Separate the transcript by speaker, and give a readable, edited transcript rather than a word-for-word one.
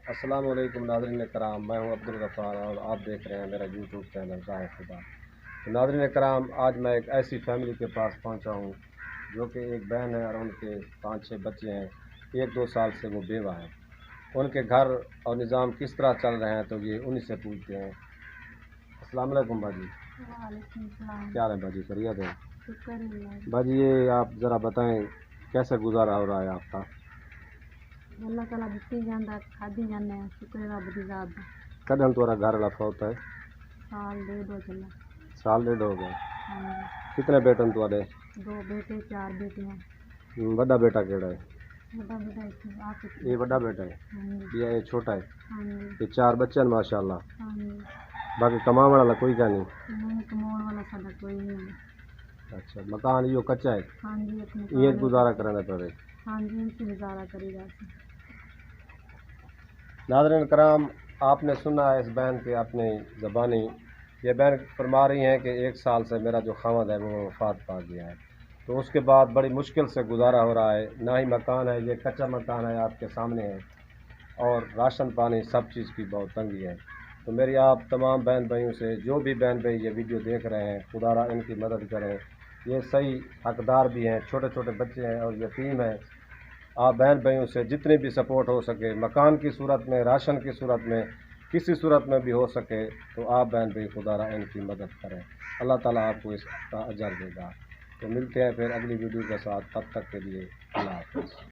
Speaker 1: السلام علیکم ناظرین کرام، میں ہوں عبدالغفار اور آپ دیکھ رہے ہیں میرا یوٹیوب چینل راہ خدا۔ تو ناظرین کرام، آج میں ایک ایسی فیملی کے پاس پہنچا ہوں جو کہ ایک بہن ہے اور ان کے 5-6 بچے ہیں، 1-2 سال سے وہ بیوہ ہیں۔ ان کے گھر اور نظام کس طرح چل رہے ہیں تو یہ انہی سے پوچھتے ہیں۔ السلام علیکم باجی۔
Speaker 2: وعلیکم السلام۔
Speaker 1: کیا ہے باجی، خیریت ہے؟
Speaker 2: شکر اللہ۔
Speaker 1: باجی یہ آپ ذرا بتائیں کیسے گزارا ہو رہا ہے آپ کا؟
Speaker 2: اللہ تعالیٰ دتی جانا کھادی جانے شکر رب دی ذات دا۔
Speaker 1: کدن تمہارا گھر والا فوت ہے؟
Speaker 2: سال 1.5 ہو چلا۔
Speaker 1: سال 1.5 ہو گئے۔
Speaker 2: ہاں
Speaker 1: کتنے بیٹن تمہارے؟
Speaker 2: 2 بیٹے 4 بیٹیاں۔
Speaker 1: بڑا بیٹا کیڑا ہے؟
Speaker 2: بڑا بیٹا ایتھے آپ
Speaker 1: یہ بڑا بیٹا ہے
Speaker 2: ہاں
Speaker 1: یا یہ چھوٹا ہے؟
Speaker 2: ہاں
Speaker 1: یہ 4 بچے ہیں ماشاء اللہ۔
Speaker 2: ہاں
Speaker 1: باقی کمانے والا کوئی کیا نہیں؟
Speaker 2: نہیں کماؤن والا ساڈا کوئی نہیں۔
Speaker 1: اچھا، مکان یہ کچا ہے؟
Speaker 2: ہاں جی اپنے
Speaker 1: یہ گزارا کرنا پڑے۔
Speaker 2: ہاں جی ان سے گزارا کری جاتا۔
Speaker 1: ناظرین کرام، آپ نے سنا ہے اس بہن کے اپنی زبانی، یہ بہن فرما رہی ہیں کہ 1 سال سے میرا جو خاوند ہے وہ وفات پا گیا ہے، تو اس کے بعد بڑی مشکل سے گزارا ہو رہا ہے۔ نہ ہی مکان ہے، یہ کچا مکان ہے آپ کے سامنے ہے، اور راشن پانی سب چیز کی بہت تنگی ہے۔ تو میری آپ تمام بہن بھائیوں سے، جو بھی بہن بھائی یہ ویڈیو دیکھ رہے ہیں، خدا را ان کی مدد کریں۔ یہ صحیح حقدار بھی ہیں، چھوٹے چھوٹے بچے ہیں اور یتیم ہیں۔ آپ بہن بھائیوں سے جتنی بھی سپورٹ ہو سکے، مکان کی صورت میں، راشن کی صورت میں، کسی صورت میں بھی ہو سکے تو آپ بہن بھائی خدا را ان کی مدد کریں۔ اللہ تعالیٰ آپ کو اس کا اجر دے گا۔ تو ملتے ہیں پھر اگلی ویڈیو کے ساتھ، تب تک کے لیے اللہ حافظ۔